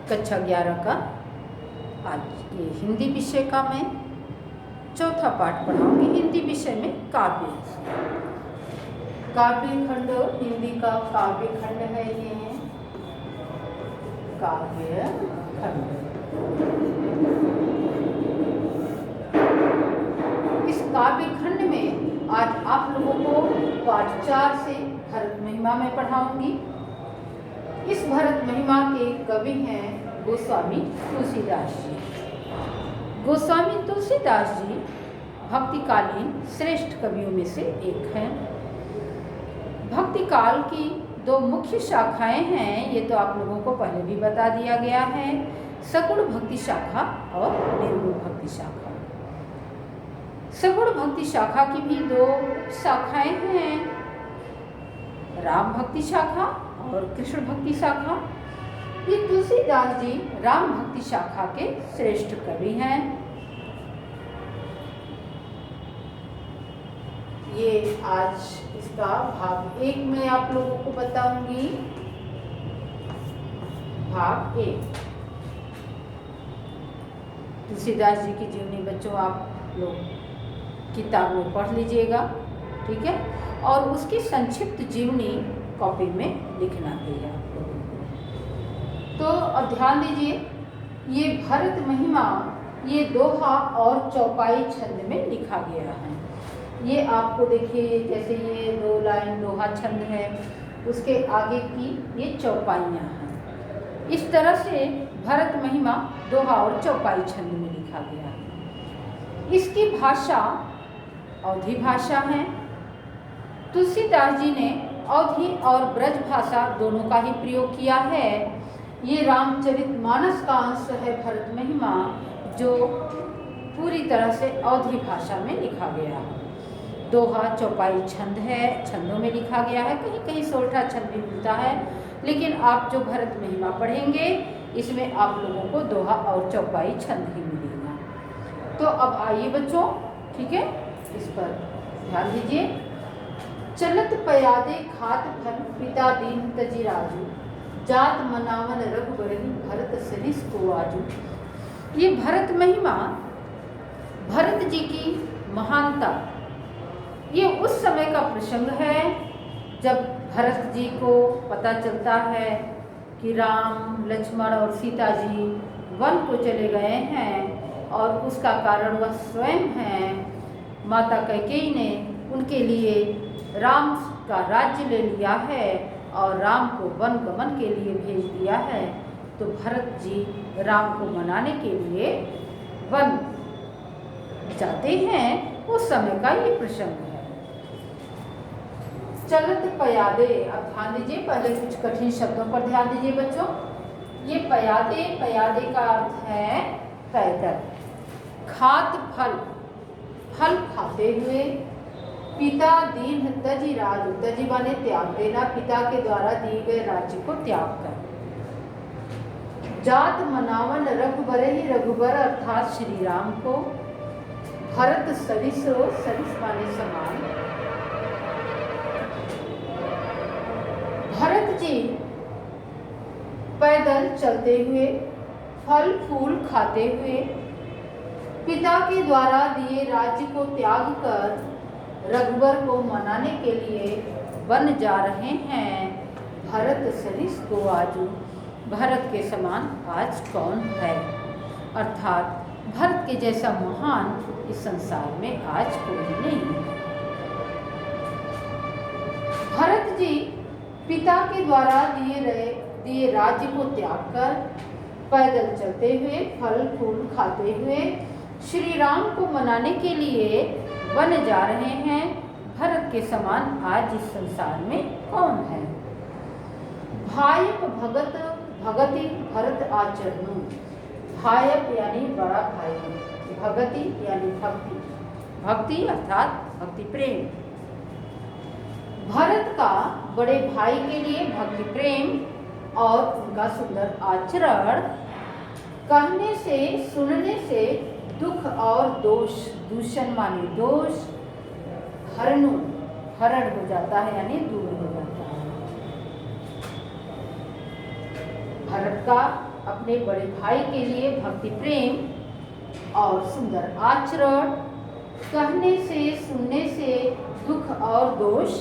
कक्षा 11 का आज ये हिंदी विषय का मैं चौथा पाठ पढ़ाऊंगी। हिंदी विषय में काव्य खंड, हिंदी का काव्य खंड है ये काव्य खंड। इस काव्य खंड में आज आप लोगों को पाठ 4 से भरत महिमा में पढ़ाऊंगी। इस भरत महिमा के कवि हैं गोस्वामी तुलसीदास जी। गोस्वामी तुलसीदास जी भक्तिकालीन श्रेष्ठ कवियों में से एक हैं। भक्ति काल की 2 मुख्य शाखाएं हैं, ये तो आप लोगों को पहले भी बता दिया गया है, सगुण भक्ति शाखा और निर्गुण भक्ति शाखा। सगुण भक्ति शाखा की भी 2 शाखाएं हैं, राम भक्ति शाखा और कृष्ण भक्ति शाखा। ये तुलसीदास जी राम भक्ति शाखा के श्रेष्ठ कवि हैं। ये आज इसका भाग 1 में आप लोगों को बताऊंगी। भाग 1 तुलसीदास जी की जीवनी बच्चों आप लोग किताब में पढ़ लीजिएगा, ठीक है, और उसकी संक्षिप्त जीवनी कॉपी में लिखना है। तो अब ध्यान दीजिए, ये भरत महिमा ये दोहा और चौपाई छंद में लिखा गया है। ये आपको देखिए, जैसे ये 2 लाइन दोहा छंद है, उसके आगे की ये चौपाइयाँ हैं। इस तरह से भरत महिमा दोहा और चौपाई छंद में लिखा गया है। इसकी भाषा अवधी भाषा है। तुलसीदास जी ने अवधी और ब्रज भाषा दोनों का ही प्रयोग किया है। ये रामचरितमानस का अंश है भरत महिमा, जो पूरी तरह से अवधी भाषा में लिखा गया है। दोहा चौपाई छंद है, छंदों में लिखा गया है, कहीं कहीं सोरठा छंद भी मिलता है, लेकिन आप जो भरत महिमा पढ़ेंगे इसमें आप लोगों को दोहा और चौपाई छंद ही मिलेगा। तो अब आइए बच्चों, ठीक है, इस पर ध्यान दीजिए। चलत पयादे खात फल पिता दीन तजी राजू, जात मनावन रघुबरही भरत सरिस को आजू। ये भरत महिमा भरत जी की महानता, ये उस समय का प्रसंग है जब भरत जी को पता चलता है कि राम लक्ष्मण और सीता जी वन को चले गए हैं और उसका कारण वह स्वयं हैं। माता कैकेयी ने उनके लिए राम का राज्य ले लिया है और राम को वन गमन के लिए भेज दिया है। तो भरत जी राम को मनाने के लिए वन जाते हैं, उस समय का ये प्रसंग है। चलत पयादे, अब ध्यान दीजिए, पहले कुछ कठिन शब्दों पर ध्यान दीजिए बच्चों। ये पयादे, पयादे का अर्थ है पैदल। खात फल, फल खाते हुए। पिता दीन तजी राजू, तजी माने त्याग देना, पिता के द्वारा दिए गए राज्य को त्याग कर। जात मनावन रघुबरही, रघुबर अर्थात श्री राम को। भरत सरिस, सरिस माने समान। भरत जी पैदल चलते हुए, फल फूल खाते हुए, पिता के द्वारा दिए राज्य को त्याग कर रघुबर को मनाने के लिए वन जा रहे हैं। भरत सरिस को आजू, भरत के समान आज कौन है, अर्थात भरत के जैसा महान इस संसार में आज कोई नहीं है। भरत जी पिता के द्वारा दिए राज्य को त्याग कर पैदल चलते हुए, फल फूल खाते हुए श्री राम को मनाने के लिए वन जा रहे हैं। भरत के समान आज इस संसार में कौन है। भायप भगत भगति भरत आचरणु, भायप यानी बड़ा भाई, भगति यानी भक्ति, भक्ति अर्थात भक्ति प्रेम। भरत का बड़े भाई के लिए भक्ति प्रेम और उनका सुंदर आचरण कहने से, सुनने से दुख और दोष, दूषण माने दोष, हरण हो जाता है यानी दूर हो जाता है। भरत का अपने बड़े भाई के लिए भक्ति प्रेम और सुंदर आचरण, कहने से सुनने से दुख और दोष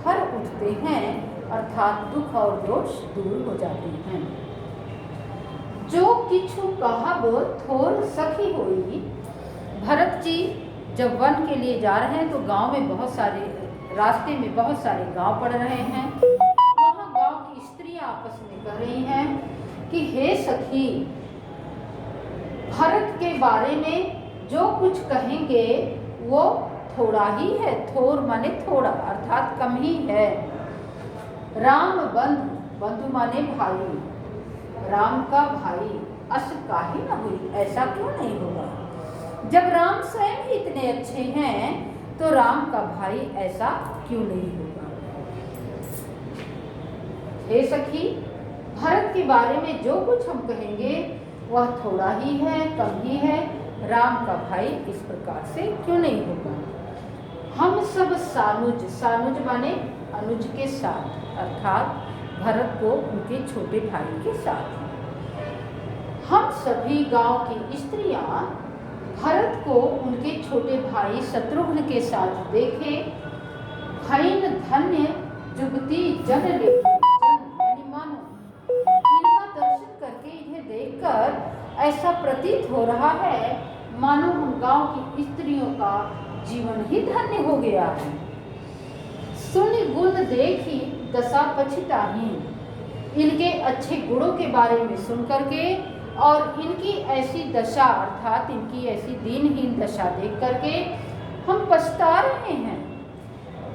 हर उठते हैं, अर्थात दुख और दोष दूर हो जाते हैं। जो किछु कहब थोर सखी होई। भरत जी जब वन के लिए जा रहे हैं तो गांव में बहुत सारे, रास्ते में बहुत सारे गांव पड़ रहे हैं। वहाँ गांव की स्त्रियां आपस में कह रही हैं कि हे सखी, भरत के बारे में जो कुछ कहेंगे वो थोड़ा ही है, थोर माने थोड़ा अर्थात कम ही है। राम बंधु, बंधु माने भाई, राम का भाई अस काहे न हुई, ऐसा क्यों नहीं होगा। जब राम स्वयं ही इतने अच्छे हैं तो राम का भाई ऐसा क्यों नहीं होगा। हे सखी, भरत के बारे में जो कुछ हम कहेंगे वह थोड़ा ही है, कम ही है, राम का भाई इस प्रकार से क्यों नहीं होगा। हम सब सानुज, सानुज माने अनुज के साथ, अर्थात भरत को उनके छोटे भाई के साथ। हम सभी गांव की स्त्रियां भरत को उनके छोटे भाई शत्रुघ्न के साथ देखे, भैन धन्य जुगती जन लेखे, मानो इनका दर्शन करके, इन्हें देखकर ऐसा प्रतीत हो रहा है मानो हम गांव की स्त्रियों का जीवन ही धन्य हो गया है। सुन गुण देखी दशा पछताहीन, इनके अच्छे गुणों के बारे में सुन करके और इनकी ऐसी दशा अर्थात इनकी ऐसी दीनहीन दशा देख करके हम पछता रहे हैं।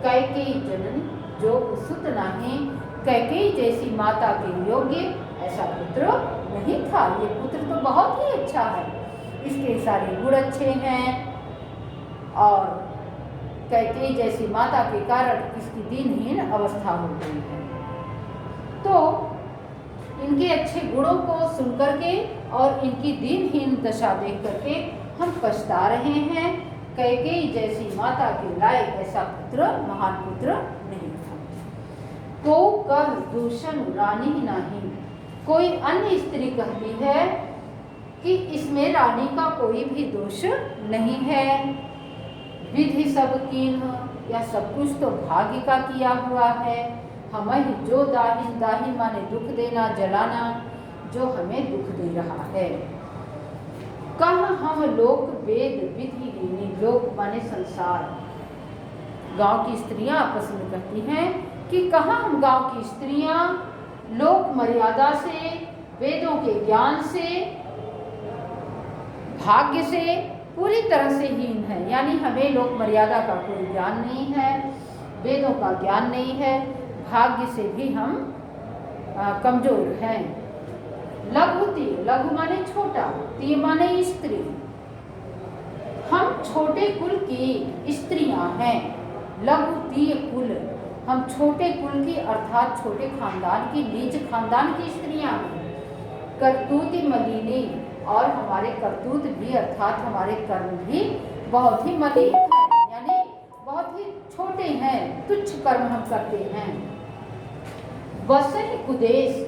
कैकेयी जननी जो सुत नहीं, कैकेयी जैसी माता के योग्य ऐसा पुत्र नहीं था। ये पुत्र तो बहुत ही अच्छा है, इसके सारे गुण अच्छे हैं और कैकेयी जैसी माता के कारण इसकी दीनहीन अवस्था हो गई है। तो इनके अच्छे गुणों को सुन करके और इनकी दीनहीन दशा देख करके हम पछता रहे हैं। कैकेयी जैसी माता के लायक ऐसा पुत्र, महान पुत्र नहीं था। को कह दूषण रानी नहीं, कोई अन्य स्त्री कहती है कि इसमें रानी का कोई भी दोष नहीं है। विधि सब कीन, या सब कुछ तो भाग्य का किया हुआ है। हमें जो दाहिन, दाहिन माने दुख देना, जलाना, जो हमें दुख दे रहा है। कहाँ हम लोक वेद विधि हीनी, लोक माने संसार। गांव की स्त्रियां आपस में कहती हैं कि कहाँ हम गांव की स्त्रियां लोक मर्यादा से, वेदों के ज्ञान से, भाग्य से पूरी तरह से हीन है। यानी हमें लोक मर्यादा का कोई ज्ञान नहीं है, वेदों का ज्ञान नहीं है, भाग्य से भी हम कमजोर हैं। लघुती, लघु माने छोटा, ती माने स्त्री। हम छोटे कुल की स्त्रियां हैं। लघुतीय कुल, हम छोटे कुल की अर्थात छोटे खानदान की, नीच खानदान की स्त्रियां हैं। करतूति मलिनी, और हमारे करतूत भी अर्थात हमारे कर्म भी बहुत ही मलिन हैं, यानी बहुत ही छोटे हैं, तुच्छ कर्म हम करते हैं। बसहि कुदेश,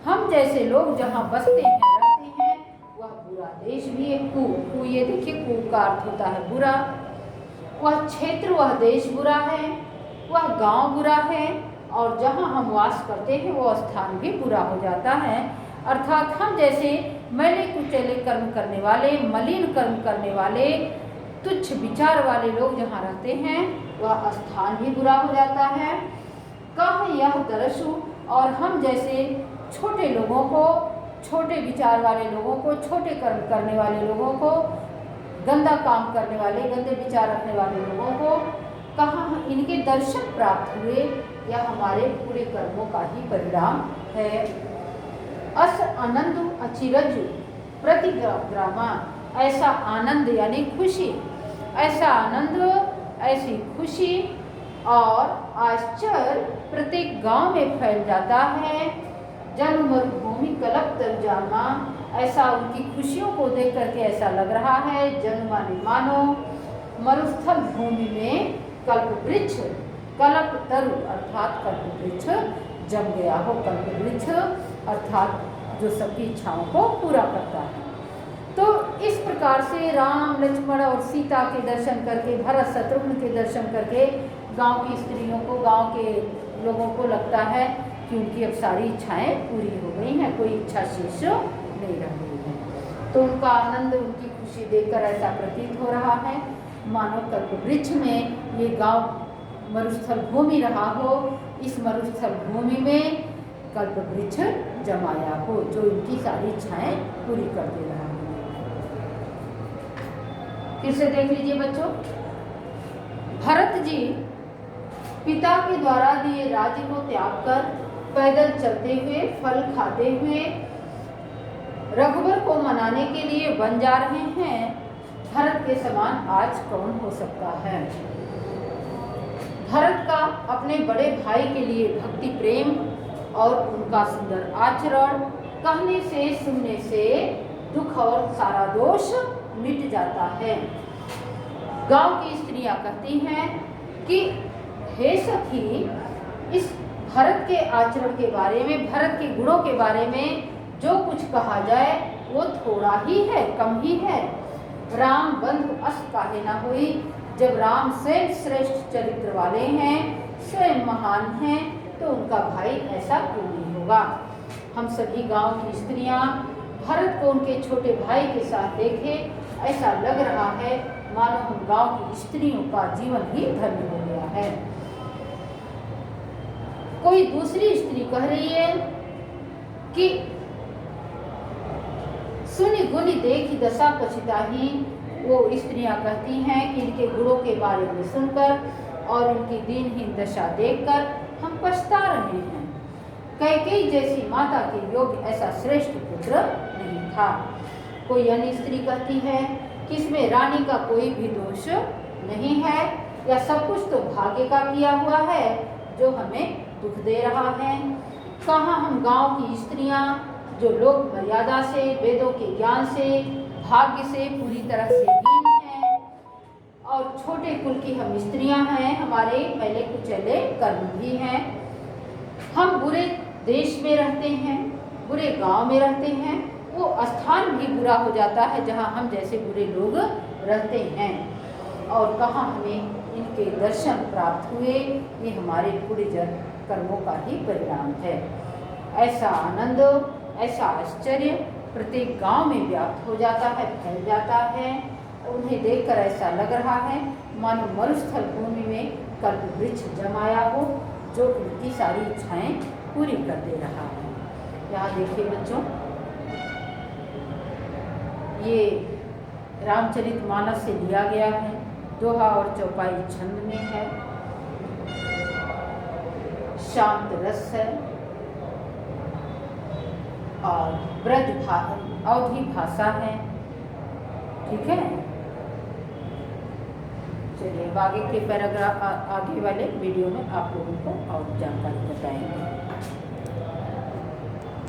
हम जैसे लोग जहाँ बसते हैं, रहते हैं, वह बुरा देश भी है। कु, ये देखिए, कु का अर्थ होता है बुरा। वह क्षेत्र, वह देश बुरा है, वह गांव बुरा है, और जहाँ हम वास करते हैं वह स्थान भी बुरा हो जाता है। अर्थात हम जैसे मैले कुचले कर्म करने वाले, मलिन कर्म करने वाले, तुच्छ विचार वाले लोग जहाँ रहते हैं वह स्थान भी बुरा हो जाता है। कह यह दरसु, और हम जैसे छोटे लोगों को, छोटे विचार वाले लोगों को, छोटे कर्म करने वाले लोगों को, गंदा काम करने वाले, गंदे विचार रखने वाले लोगों को कहाँ इनके दर्शन प्राप्त हुए, या हमारे पूरे कर्मों का ही परिणाम है। अस आनंद अचिरज प्रतिग्रामा, ऐसा आनंद यानी खुशी, ऐसा आनंद, ऐसी खुशी और आश्चर्य प्रत्येक गांव में फैल जाता है। जन मरुभूमि कलप तर जाना, ऐसा उनकी खुशियों को देख करके ऐसा लग रहा है, जन माने मानो, मरुस्थल भूमि में कल्प वृक्ष, कल्प तरु अर्थात कल्प वृक्ष जम गया हो। कल्प वृक्ष अर्थात जो सबकी इच्छाओं को पूरा करता है। तो इस प्रकार से राम लक्ष्मण और सीता के दर्शन करके, भरत शत्रुघ्न के दर्शन करके गांव की स्त्रियों को, गांव के लोगों को लगता है कि उनकी अब सारी इच्छाएं पूरी हो गई हैं, कोई इच्छा शेष नहीं रह गई है। तो उनका आनंद, उनकी खुशी देखकर ऐसा प्रतीत हो रहा है मानो कल्पवृक्ष में ये गांव मरुस्थल भूमि रहा हो, इस मरुस्थल भूमि में कल्पवृक्ष जमाया हो जो इनकी सारी इच्छाएं पूरी कर दे रहा है। फिर से देख लीजिए बच्चों, भरत जी पिता के द्वारा दिए राज्य को त्याग कर पैदल चलते हुए, फल खाते हुए रघुवर को मनाने के लिए वन जा रहे हैं। भरत के समान आज कौन हो सकता है। भरत का अपने बड़े भाई के लिए भक्ति प्रेम और उनका सुंदर आचरण कहने से, सुनने से दुख और सारा दोष मिट जाता है। गांव की स्त्रियां कहती हैं कि हे सखी, इस भरत के आचरण के बारे में, भरत के गुणों के बारे में जो कुछ कहा जाए वो थोड़ा ही है, कम ही है। राम बंधु अस काहे न हुई, जब राम स्वयं श्रेष्ठ चरित्र वाले हैं, स्वयं महान हैं, तो उनका भाई ऐसा क्यों नहीं होगा। हम सभी गांव की स्त्रियां भरत को उनके छोटे भाई के साथ देखे, ऐसा लग रहा है मानो हम गांव की स्त्रियों का जीवन ही धन्य हो गया है। कोई दूसरी स्त्री कह रही है कि सुनी गुनी देखी दशा पछताही। वो स्त्रियां कहती हैं कि इनके गुणों के बारे में सुनकर और इनकी दीनहीन दशा देखकर हम पछता रहे हैं। कैकेयी जैसी माता के योग्य ऐसा श्रेष्ठ पुत्र नहीं था। कोई अन्य स्त्री कहती है कि इसमें रानी का कोई भी दोष नहीं है, या सब कुछ तो भाग्य का किया हुआ है जो हमें दुख दे रहा है। कहाँ हम गांव की स्त्रियां जो लोक मर्यादा से, वेदों के ज्ञान से, भाग्य से पूरी तरह से हीन हैं, और छोटे कुल की हम स्त्रियां हैं, हमारे मैले कुचले कर्म भी हैं। हम बुरे देश में रहते हैं, बुरे गांव में रहते हैं, वो स्थान भी बुरा हो जाता है जहां हम जैसे बुरे लोग रहते हैं। और कहाँ हमें इनके दर्शन प्राप्त हुए, ये हमारे पूरे कर्मों का ही परिणाम है। ऐसा आनंद, ऐसा आश्चर्य प्रत्येक गांव में व्याप्त हो जाता है, फैल जाता है। उन्हें देखकर ऐसा लग रहा है मानो मरुस्थल भूमि में कल्पवृक्ष जमाया हो जो उनकी सारी इच्छाएं पूरी कर दे रहा है। यहाँ देखिए बच्चों, ये रामचरितमानस से लिया गया है, दोहा और चौपाई छंद में है, शांत रस है और ब्रज अवधी भाषा है। ठीक है, चलिए आगे के पैराग्राफ, आगे वाले वीडियो में आप लोगों को और जानकारी बताएंगे।